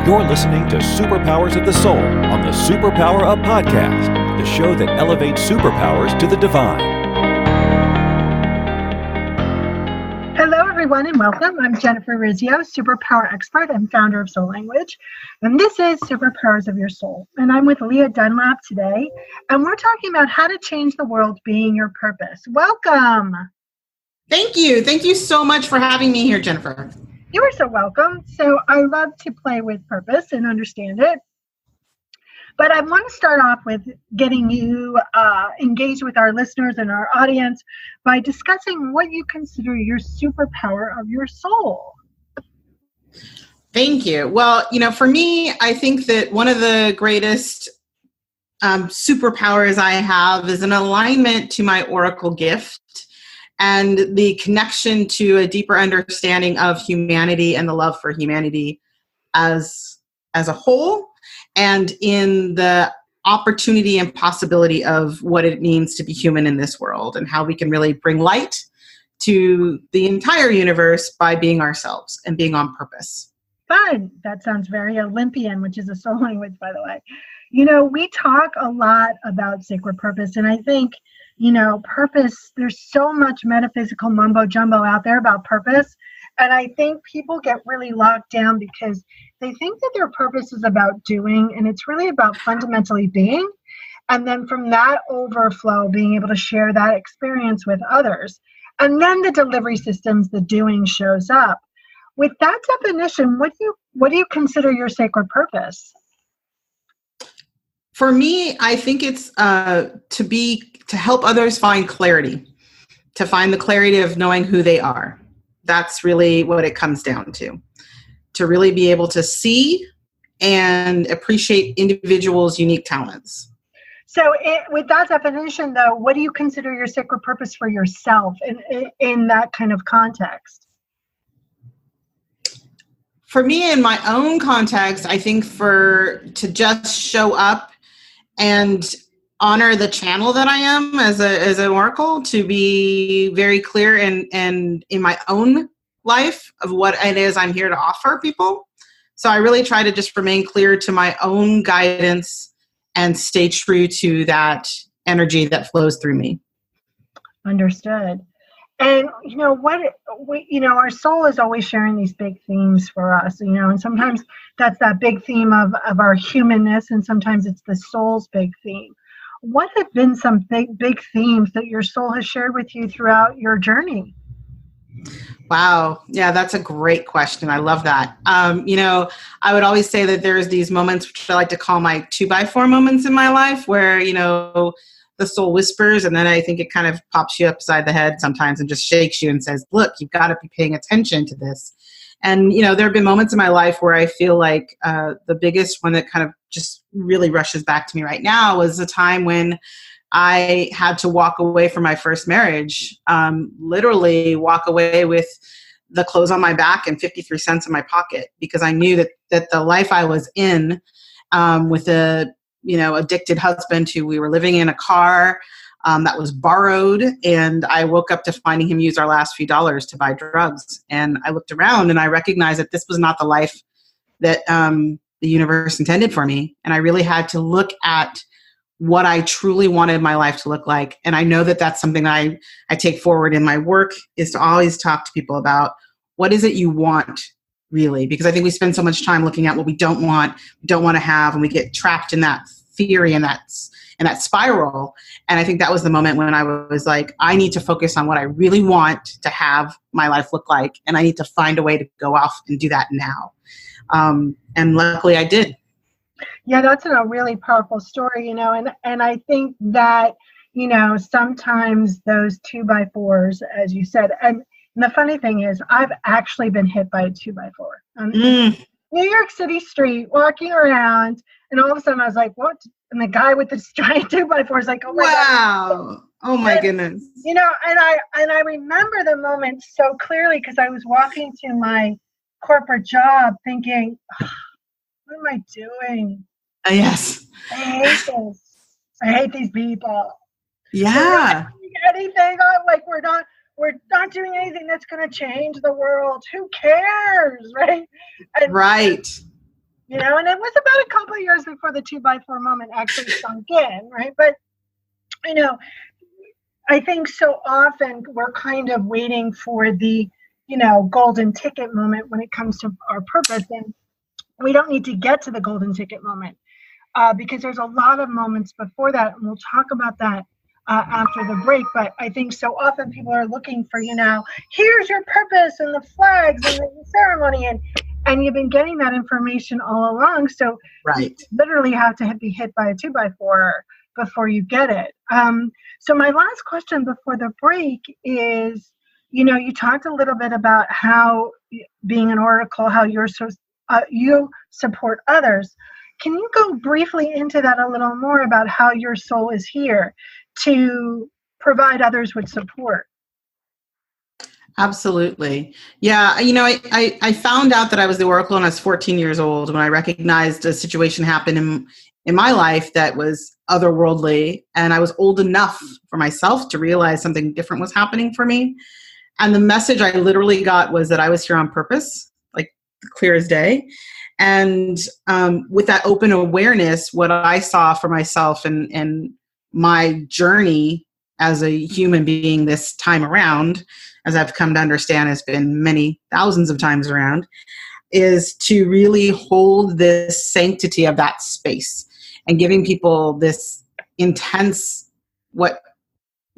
You're listening to Superpowers of the Soul on the Superpower Up Podcast, the show that elevates superpowers to the divine. Hello, everyone, and welcome. I'm Jennifer Urezzio, superpower expert and founder of Soul Language, and this is Superpowers of Your Soul. And I'm with Leah Dunlap today, and we're talking about how to change the world being your purpose. Welcome. Thank you. Thank you so much for having me here, Jennifer. You are so welcome. So I love to play with purpose and understand it. But I want to start off with getting you engaged with our listeners and our audience by discussing what you consider your superpower of your soul. Thank you. Well, for me, I think that one of the greatest superpowers I have is an alignment to my oracle gift and the connection to a deeper understanding of humanity and the love for humanity as a whole, and in the opportunity and possibility of what it means to be human in this world and how we can really bring light to the entire universe by being ourselves and being on purpose. Fun. That sounds very Olympian, which is a soul language, by the way. We talk a lot about sacred purpose, and I think purpose, there's so much metaphysical mumbo jumbo out there about purpose. And I think people get really locked down because they think that their purpose is about doing, and it's really about fundamentally being. And then from that overflow, being able to share that experience with others. And then the delivery systems, the doing shows up. With that definition, what do you consider your sacred purpose? For me, I think it's to help others find clarity, to find the clarity of knowing who they are. That's really what it comes down to really be able to see and appreciate individuals' unique talents. So with that definition, though, what do you consider your sacred purpose for yourself in that kind of context? For me, in my own context, I think to just show up and honor the channel that I am as an oracle, to be very clear and in my own life of what it is I'm here to offer people. So I really try to just remain clear to my own guidance and stay true to that energy that flows through me. Understood. And our soul is always sharing these big themes for us, and sometimes that's that big theme of our humanness, and sometimes it's the soul's big theme. What have been some big themes that your soul has shared with you throughout your journey? Wow. Yeah, that's a great question. I love that. I would always say that there's these moments, which I like to call my 2x4 moments in my life, where, the soul whispers, and then I think it kind of pops you upside the head sometimes and just shakes you and says, look, you've got to be paying attention to this. And, there have been moments in my life where I feel like the biggest one that kind of just really rushes back to me right now was a time when I had to walk away from my first marriage, literally walk away with the clothes on my back and 53 cents in my pocket, because I knew that the life I was in with a addicted husband who we were living in a car that was borrowed. And I woke up to finding him use our last few dollars to buy drugs. And I looked around and I recognized that this was not the life that the universe intended for me. And I really had to look at what I truly wanted my life to look like. And I know that that's something that I take forward in my work, is to always talk to people about what is it you want really, because I think we spend so much time looking at what we don't want to have, and we get trapped in that theory and that spiral. And I think that was the moment when I was like, I need to focus on what I really want to have my life look like, and I need to find a way to go off and do that now. And luckily I did. Yeah, that's a really powerful story, and I think that, sometimes those 2x4s, as you said, and the funny thing is, I've actually been hit by a 2x4. New York City street, walking around, and all of a sudden I was like, what? And the guy with this giant 2x4 is like, oh my wow. God. Oh my goodness. And I remember the moment so clearly, because I was walking to my corporate job thinking, what am I doing? Yes. I hate this. I hate these people. Yeah. Anything, like we're not doing anything that's going to change the world. Who cares, right? Right. And it was about a couple of years before the 2x4 moment actually sunk in, right? But, I think so often we're kind of waiting for the, golden ticket moment when it comes to our purpose. And we don't need to get to the golden ticket moment because there's a lot of moments before that. And we'll talk about that after the break. But I think so often people are looking for, here's your purpose and the flags and the ceremony. And you've been getting that information all along. So right. You literally have to be hit by a 2x4 before you get it. So my last question before the break is, you talked a little bit about how being an oracle, how you support others. Can you go briefly into that a little more about how your soul is here to provide others with support? Absolutely. Yeah. I found out that I was the oracle when I was 14 years old, when I recognized a situation happened in my life that was otherworldly. And I was old enough for myself to realize something different was happening for me. And the message I literally got was that I was here on purpose, like clear as day. And with that open awareness, what I saw for myself and my journey as a human being this time around, as I've come to understand has been many thousands of times around, is to really hold this sanctity of that space and giving people this intense, what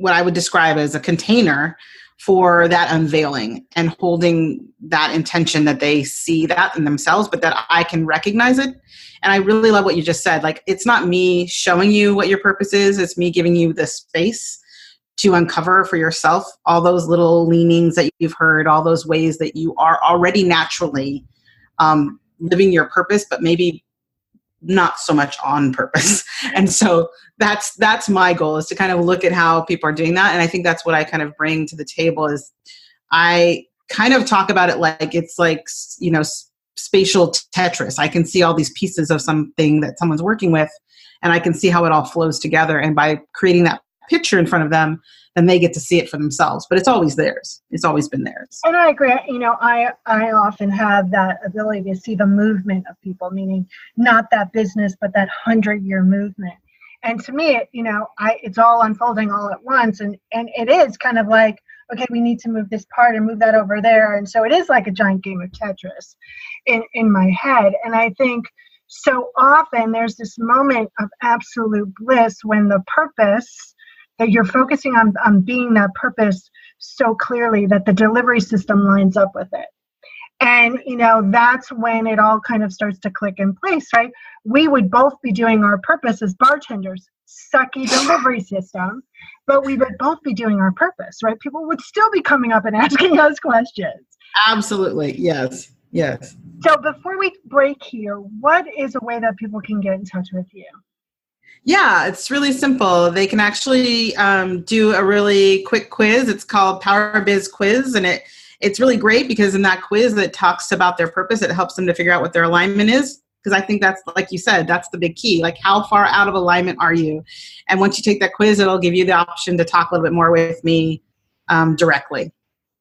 I would describe as a container for that unveiling and holding that intention that they see that in themselves, but that I can recognize it. And I really love what you just said. Like, it's not me showing you what your purpose is. It's me giving you the space to uncover for yourself all those little leanings that you've heard, all those ways that you are already naturally living your purpose, but maybe not so much on purpose. And so that's my goal, is to kind of look at how people are doing that. And I think that's what I kind of bring to the table is I kind of talk about it like it's like, spatial Tetris. I can see all these pieces of something that someone's working with, and I can see how it all flows together. And by creating that picture in front of them, then they get to see it for themselves. But it's always theirs. It's always been theirs. And I agree. I often have that ability to see the movement of people, meaning not that business, but that 100-year movement. And to me, it's all unfolding all at once. And it is kind of like, okay, we need to move this part and move that over there. And so it is like a giant game of Tetris in my head. And I think so often there's this moment of absolute bliss when the purpose that you're focusing on being that purpose so clearly that the delivery system lines up with it. And, that's when it all kind of starts to click in place, right? We would both be doing our purpose as bartenders, sucky delivery system, but we would both be doing our purpose, right? People would still be coming up and asking us questions. Absolutely. Yes. Yes. So before we break here, what is a way that people can get in touch with you? Yeah, it's really simple. They can actually do a really quick quiz. It's called Power Biz Quiz, and it's really great because in that quiz it talks about their purpose. It helps them to figure out what their alignment is, because I think that's, like you said, that's the big key. Like, how far out of alignment are you? And once you take that quiz, it'll give you the option to talk a little bit more with me directly.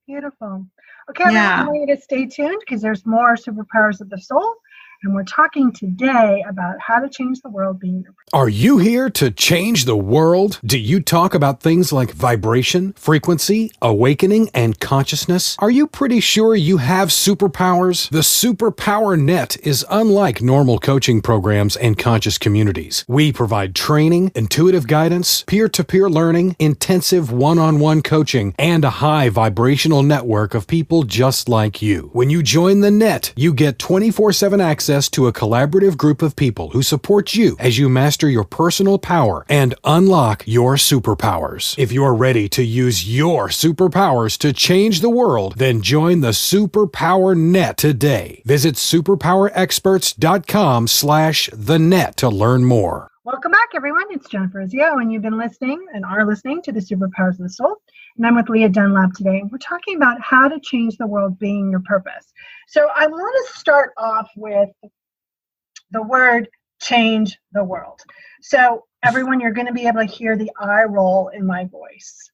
Beautiful. Okay, I want you to stay tuned because there's more Superpowers of the Soul. And we're talking today about how to change the world being your purpose. Are you here to change the world? Do you talk about things like vibration, frequency, awakening, and consciousness? Are you pretty sure you have superpowers? The Superpower Net is unlike normal coaching programs and conscious communities. We provide training, intuitive guidance, peer-to-peer learning, intensive one-on-one coaching, and a high vibrational network of people just like you. When you join the net, you get 24/7 access to a collaborative group of people who support you as you master your personal power and unlock your superpowers. If you're ready to use your superpowers to change the world, then join the Superpower Net today. Visit superpowerexperts.com/the-net to learn more. Welcome back, everyone. It's Jennifer Urezzio, and you've been listening and are listening to the Superpowers of the Soul. And I'm with Leah Dunlap today. We're talking about how to change the world being your purpose. So I want to start off with the word change the world. So everyone, you're going to be able to hear the I roll in my voice.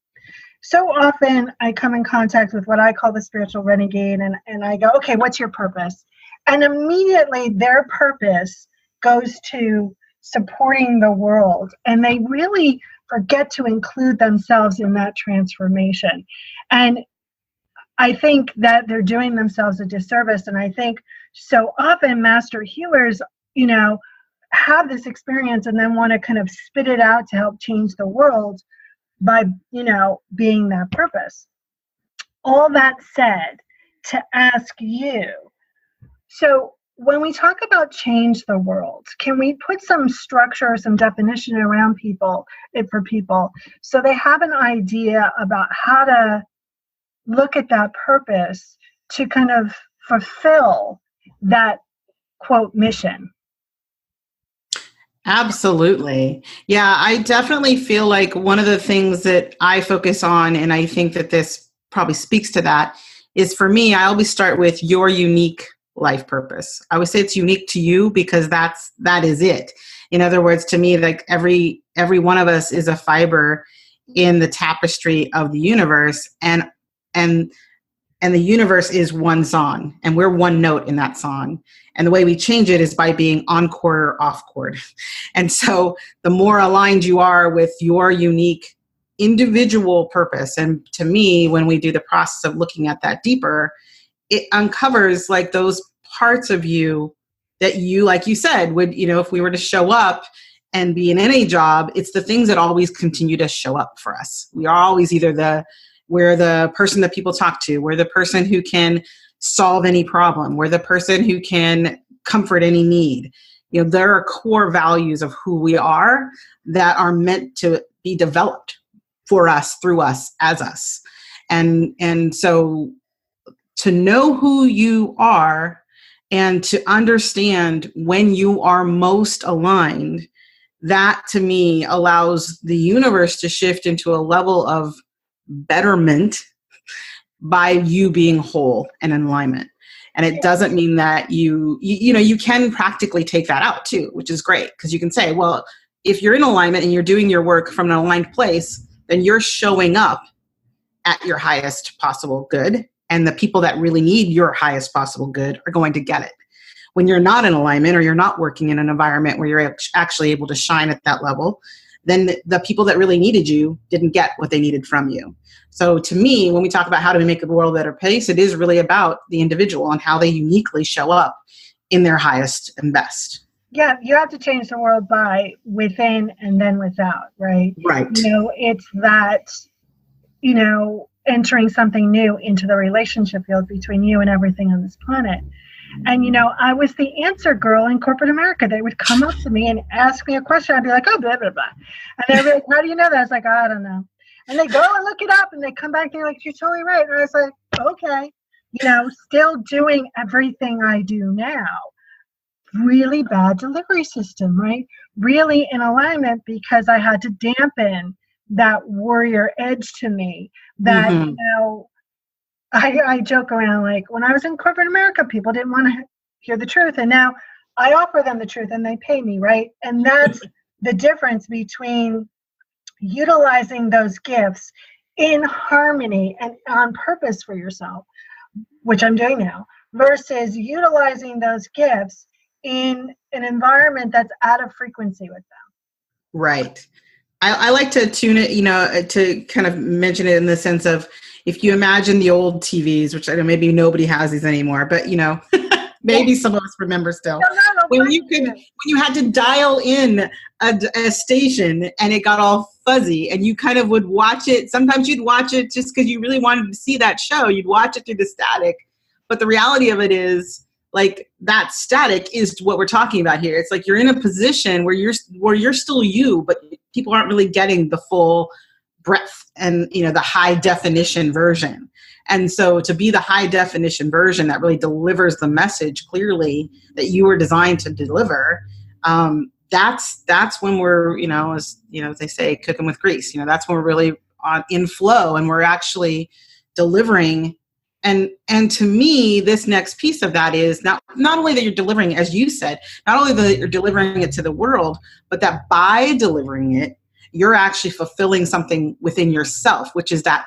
So often I come in contact with what I call the spiritual renegade, and I go, okay, what's your purpose? And immediately their purpose goes to supporting the world. And they really forget to include themselves in that transformation. And I think that they're doing themselves a disservice. And I think so often master healers, have this experience and then want to kind of spit it out to help change the world by, being that purpose. All that said, to ask you, so when we talk about change the world, can we put some structure or some definition around for people so they have an idea about how to look at that purpose to kind of fulfill that, quote, mission? Absolutely. Yeah, I definitely feel like one of the things that I focus on, and I think that this probably speaks to that, is for me, I always start with your unique life purpose. I would say it's unique to you because that is it. In other words, to me, like every one of us is a fiber in the tapestry of the universe, and the universe is one song, and we're one note in that song. And the way we change it is by being on chord or off chord. And so the more aligned you are with your unique individual purpose, and to me, when we do the process of looking at that deeper, it uncovers like those parts of you that you, like you said, would, if we were to show up and be in any job, it's the things that always continue to show up for us. We are always either we're the person that people talk to. We're the person who can solve any problem. We're the person who can comfort any need. There are core values of who we are that are meant to be developed for us, through us, as us. And so to know who you are and to understand when you are most aligned, that to me allows the universe to shift into a level of betterment by you being whole and in alignment. And it doesn't mean that you can practically take that out too, which is great, because you can say, well, if you're in alignment and you're doing your work from an aligned place, then you're showing up at your highest possible good. And the people that really need your highest possible good are going to get it. When you're not in alignment, or you're not working in an environment where you're actually able to shine at that level, then the people that really needed you didn't get what they needed from you. So to me, when we talk about how to make the world a better place, it is really about the individual and how they uniquely show up in their highest and best. Yeah, you have to change the world by within and then without, right? Right. It's that, entering something new into the relationship field between you and everything on this planet. And, I was the answer girl in corporate America. They would come up to me and ask me a question. I'd be like, oh, blah, blah, blah. And they'd be like, how do you know that? I was like, I don't know. And they go and look it up and they come back and they're like, you're totally right. And I was like, okay, still doing everything I do now. Really bad delivery system, right? Really in alignment, because I had to dampen that warrior edge to me that, I joke around, like when I was in corporate America, people didn't want to hear the truth. And now I offer them the truth and they pay me, right? And that's the difference between utilizing those gifts in harmony and on purpose for yourself, which I'm doing now, versus utilizing those gifts in an environment that's out of frequency with them. Right. I like to tune it, to kind of mention it in the sense of, if you imagine the old TVs, which I know maybe nobody has these anymore, but maybe some of us remember still. When you had to dial in a station and it got all fuzzy, and you kind of would watch it. Sometimes you'd watch it just because you really wanted to see that show. You'd watch it through the static. But the reality of it is, like, that static is what we're talking about here. It's like you're in a position where you're still you, but people aren't really getting the full breadth and the high definition version. And so to be the high definition version that really delivers the message clearly that you were designed to deliver, that's when we're, as they say, cooking with grease. That's when we're really in flow and we're actually delivering. And to me, this next piece of that is not only that you're delivering, as you said, not only that you're delivering it to the world, but that by delivering it, you're actually fulfilling something within yourself, which is that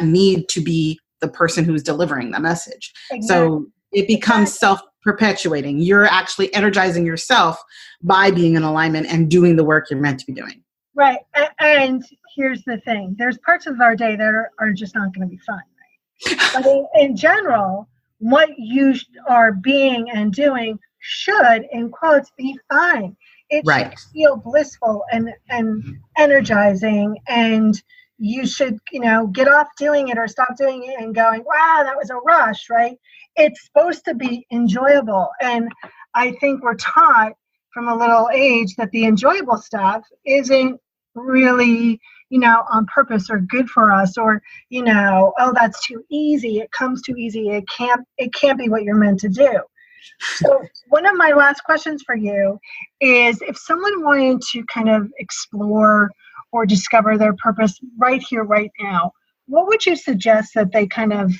need to be the person who's delivering the message. Exactly. So it becomes perpetuating. You're actually energizing yourself by being in alignment and doing the work you're meant to be doing. Right. And here's the thing. There's parts of our day that are just not going to be fun. Right? But in general, what you are being and doing should, in quotes, be fine. It should feel blissful and energizing, and you should, get off doing it or stop doing it and going, wow, that was a rush, right? It's supposed to be enjoyable. And I think we're taught from a little age that the enjoyable stuff isn't really, on purpose or good for us, or, oh, that's too easy. It comes too easy. It can't be what you're meant to do. So one of my last questions for you is, if someone wanted to kind of explore or discover their purpose right here, right now, what would you suggest that they kind of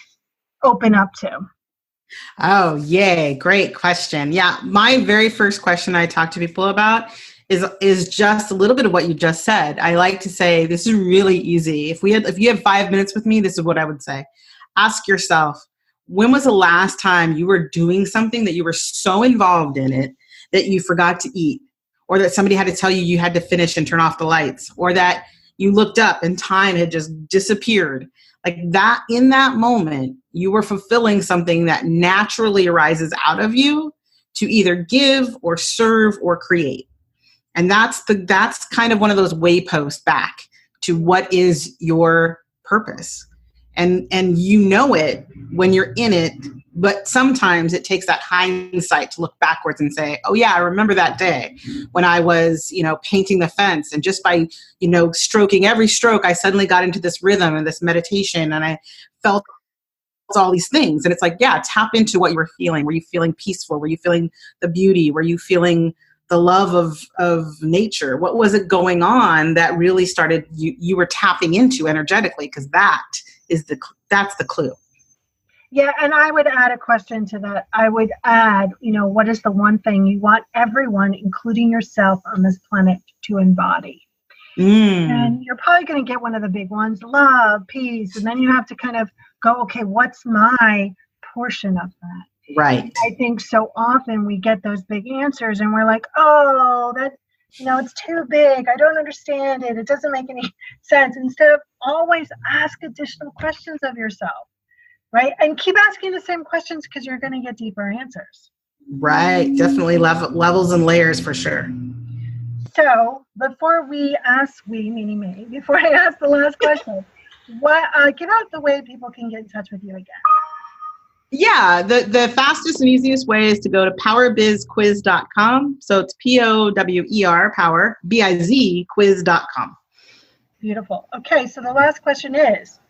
open up to? Oh, yay. Great question. Yeah. My very first question I talk to people about is just a little bit of what you just said. I like to say, this is really easy. If you have 5 minutes with me, this is what I would say. Ask yourself, when was the last time you were doing something that you were so involved in it that you forgot to eat, or that somebody had to tell you had to finish and turn off the lights, or that you looked up and time had just disappeared? Like that, in that moment, you were fulfilling something that naturally arises out of you to either give or serve or create. And that's kind of one of those wayposts back to what is your purpose. And it when you're in it, but sometimes it takes that hindsight to look backwards and say, oh yeah, I remember that day when I was, painting the fence, and just by, stroking every stroke, I suddenly got into this rhythm and this meditation, and I felt all these things. And it's like, yeah, tap into what you were feeling. Were you feeling peaceful? Were you feeling the beauty? Were you feeling the love of nature? What was it going on that really started, you were tapping into energetically? Because that's the clue. Yeah, and I would add a question to that. I would add, what is the one thing you want everyone, including yourself on this planet, to embody? And you're probably going to get one of the big ones, love, peace. And then you have to kind of go, okay, what's my portion of that? Right. I think so often we get those big answers and we're like, oh, that, it's too big. I don't understand it. It doesn't make any sense. Instead of always ask additional questions of yourself, right? And keep asking the same questions, because you're going to get deeper answers. Right. Definitely levels and layers for sure. So before I ask the last question, give out the way people can get in touch with you again. Yeah, the fastest and easiest way is to go to powerbizquiz.com. So it's POWER, power, BIZ, quiz.com. Beautiful. Okay, so the last question is,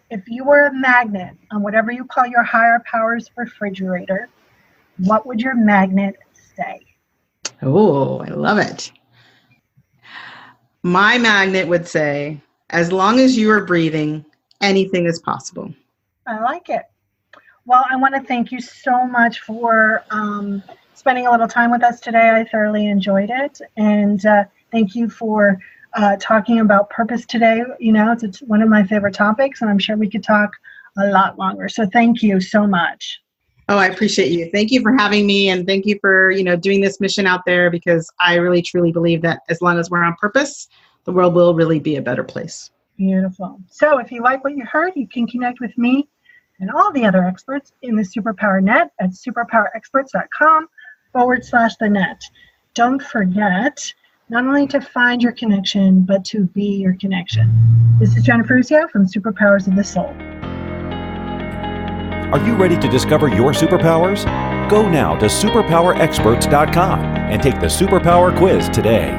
if you were a magnet on whatever you call your higher powers refrigerator, what would your magnet say? Oh, I love it. My magnet would say, as long as you are breathing, anything is possible. I like it. Well, I want to thank you so much for spending a little time with us today. I thoroughly enjoyed it. And thank you for talking about purpose today. It's one of my favorite topics, and I'm sure we could talk a lot longer. So thank you so much. Oh, I appreciate you. Thank you for having me, and thank you for, doing this mission out there, because I really, truly believe that as long as we're on purpose, the world will really be a better place. Beautiful. So if you like what you heard, you can connect with me and all the other experts in the Superpower Net at superpowerexperts.com/the net. Don't forget not only to find your connection, but to be your connection. This is Jennifer Urezzio from Superpowers of the Soul. Are you ready to discover your superpowers? Go now to superpowerexperts.com and take the Superpower Quiz today.